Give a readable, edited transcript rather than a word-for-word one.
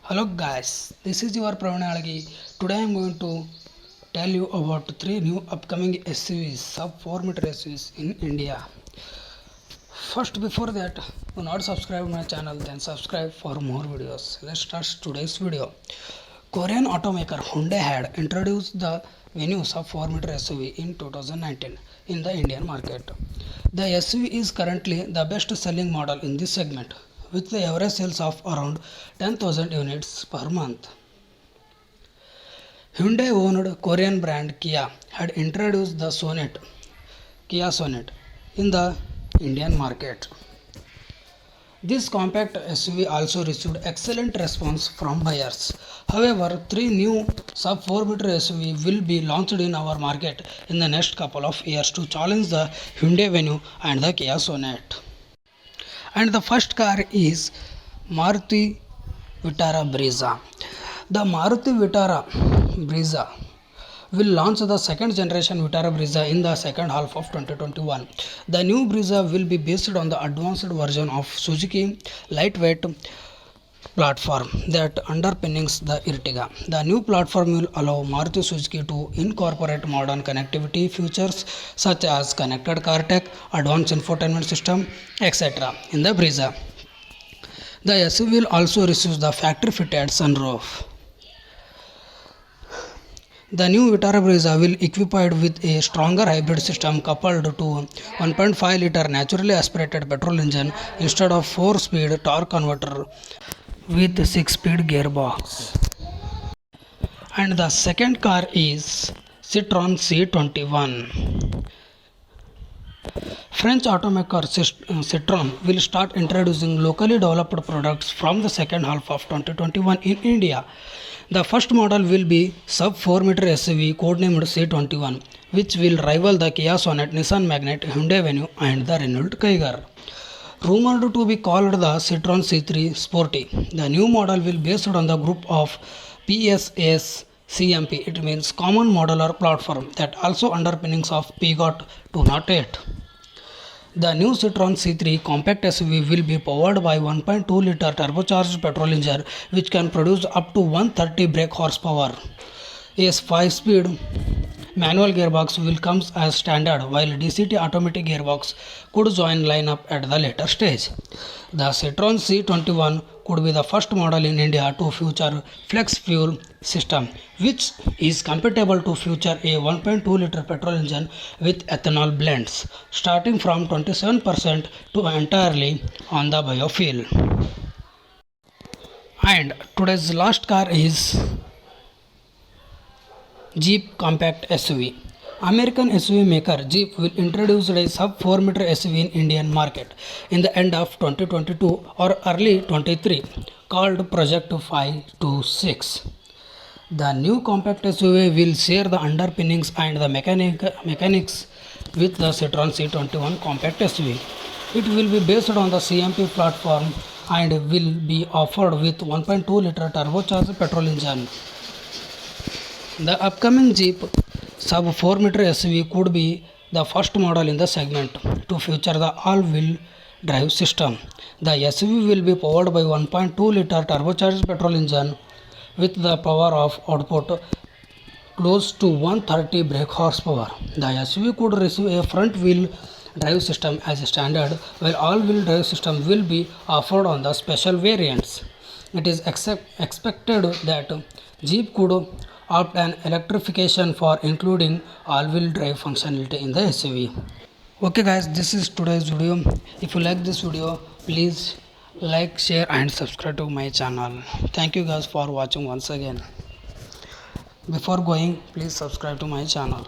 Hello guys, this is your Praveen Alagi. Today I am going to tell you about three new upcoming SUVs, sub 4 meter SUVs in India. First, before that, do not subscribe my channel, then subscribe for more videos. Let's start today's video. Korean automaker Hyundai had introduced the Venue sub 4 meter SUV in 2019 in the Indian market. The SUV is currently the best selling model in this segment, with the average sales of around 10,000 units per month. Hyundai owned Korean brand Kia had introduced the Kia Sonet, in the Indian market. This compact SUV also received excellent response from buyers. However, three new sub 4 meter SUV will be launched in our market in the next couple of years to challenge the Hyundai Venue and the Kia Sonet. And the first car is Maruti Vitara Brezza. The Maruti Vitara Brezza will launch the second generation Vitara Brezza in the second half of 2021. The new Brezza will be based on the advanced version of Suzuki lightweight platform that underpins the Ertiga. The new platform will allow Maruti Suzuki to incorporate modern connectivity features such as connected car tech, advanced infotainment system, etc. in the Brezza. The SUV will also receive the factory-fitted sunroof. The new Vitara Brezza will equipped with a stronger hybrid system coupled to 1.5 liter naturally aspirated petrol engine instead of 4-speed torque converter with 6-speed gearbox. And the second car is Citroën C21. French automaker Citroën will start introducing locally developed products from the second half of 2021 in India. The first model will be sub 4 meter SUV codenamed C21, which will rival the Kia Sonet, Nissan Magnite, Hyundai Venue and the Renault Kiger. Rumored to be called the Citroën C3 Sporty, the new model will be based on the group of PSS CMP, it means Common Modular Platform, that also underpinnings of PGOT 208. The new Citroën C3 compact SUV will be powered by 1.2 liter turbocharged petrol engine which can produce up to 130 brake horsepower. A 5-speed manual gearbox will come as standard while DCT automatic gearbox could join lineup at the later stage. The Citroën C21 could be the first model in India to feature flex fuel system which is compatible to feature a 1.2 liter petrol engine with ethanol blends starting from 27% to entirely on the biofuel. And today's last car is Jeep compact SUV. American SUV maker Jeep will introduce a sub 4 meter SUV in Indian market in the end of 2022 or early 23 called Project 526. The new compact SUV will share the underpinnings and the mechanics with the Citroën C21 compact SUV. It will be based on the CMP platform and will be offered with 1.2 liter turbocharged petrol engine. The upcoming Jeep sub 4 meter SUV could be the first model in the segment to feature the all-wheel drive system. The SUV will be powered by 1.2 liter turbocharged petrol engine with the power of output close to 130 brake horsepower. The SUV could receive a front-wheel drive system as a standard, while all-wheel drive system will be offered on the special variants. It is expected that Jeep could opt an electrification for including all-wheel drive functionality in the SUV. Okay guys, this is today's video. If you like this video, please like, share and subscribe to my channel. Thank you guys for watching once again. Before going, please subscribe to my channel.